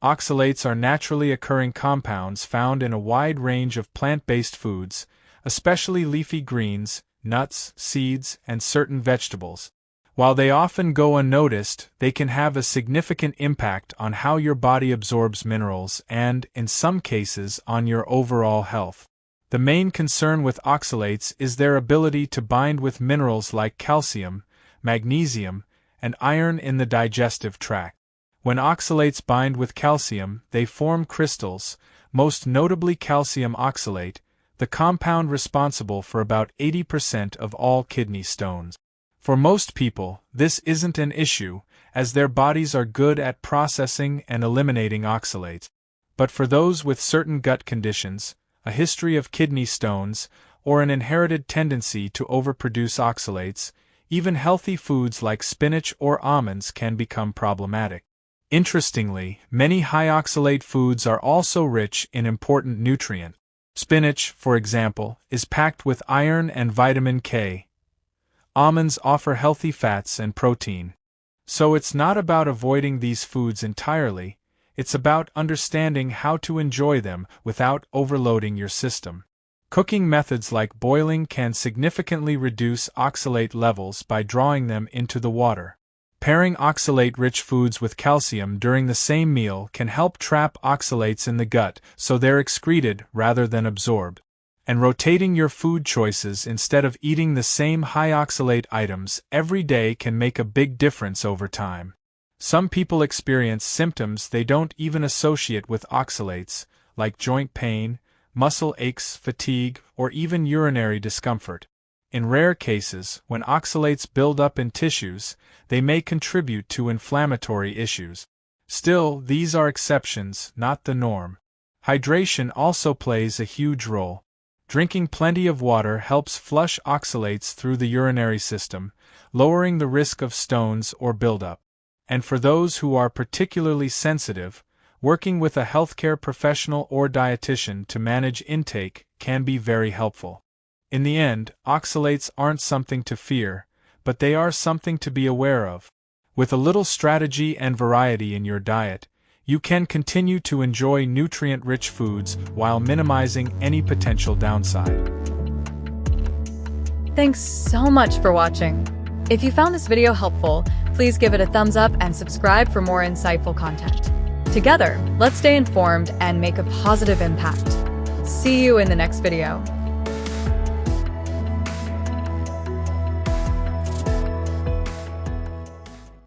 Oxalates are naturally occurring compounds found in a wide range of plant-based foods, especially leafy greens, nuts, seeds, and certain vegetables. While they often go unnoticed, they can have a significant impact on how your body absorbs minerals and, in some cases, on your overall health. The main concern with oxalates is their ability to bind with minerals like calcium, magnesium, and iron in the digestive tract. When oxalates bind with calcium, they form crystals, most notably calcium oxalate, the compound responsible for about 80% of all kidney stones. For most people, this isn't an issue, as their bodies are good at processing and eliminating oxalates. But for those with certain gut conditions, a history of kidney stones, or an inherited tendency to overproduce oxalates, even healthy foods like spinach or almonds can become problematic. Interestingly, many high-oxalate foods are also rich in important nutrients. Spinach, for example, is packed with iron and vitamin K. Almonds offer healthy fats and protein. So it's not about avoiding these foods entirely, it's about understanding how to enjoy them without overloading your system. Cooking methods like boiling can significantly reduce oxalate levels by drawing them into the water. Pairing oxalate-rich foods with calcium during the same meal can help trap oxalates in the gut so they're excreted rather than absorbed. And rotating your food choices instead of eating the same high-oxalate items every day can make a big difference over time. Some people experience symptoms they don't even associate with oxalates, like joint pain, muscle aches, fatigue, or even urinary discomfort. In rare cases, when oxalates build up in tissues, they may contribute to inflammatory issues. Still, these are exceptions, not the norm. Hydration also plays a huge role. Drinking plenty of water helps flush oxalates through the urinary system, lowering the risk of stones or buildup. And for those who are particularly sensitive, working with a healthcare professional or dietitian to manage intake can be very helpful. In the end, oxalates aren't something to fear, but they are something to be aware of. With a little strategy and variety in your diet, you can continue to enjoy nutrient-rich foods while minimizing any potential downside. Thanks so much for watching. If you found this video helpful, please give it a thumbs up and subscribe for more insightful content. Together, let's stay informed and make a positive impact. See you in the next video.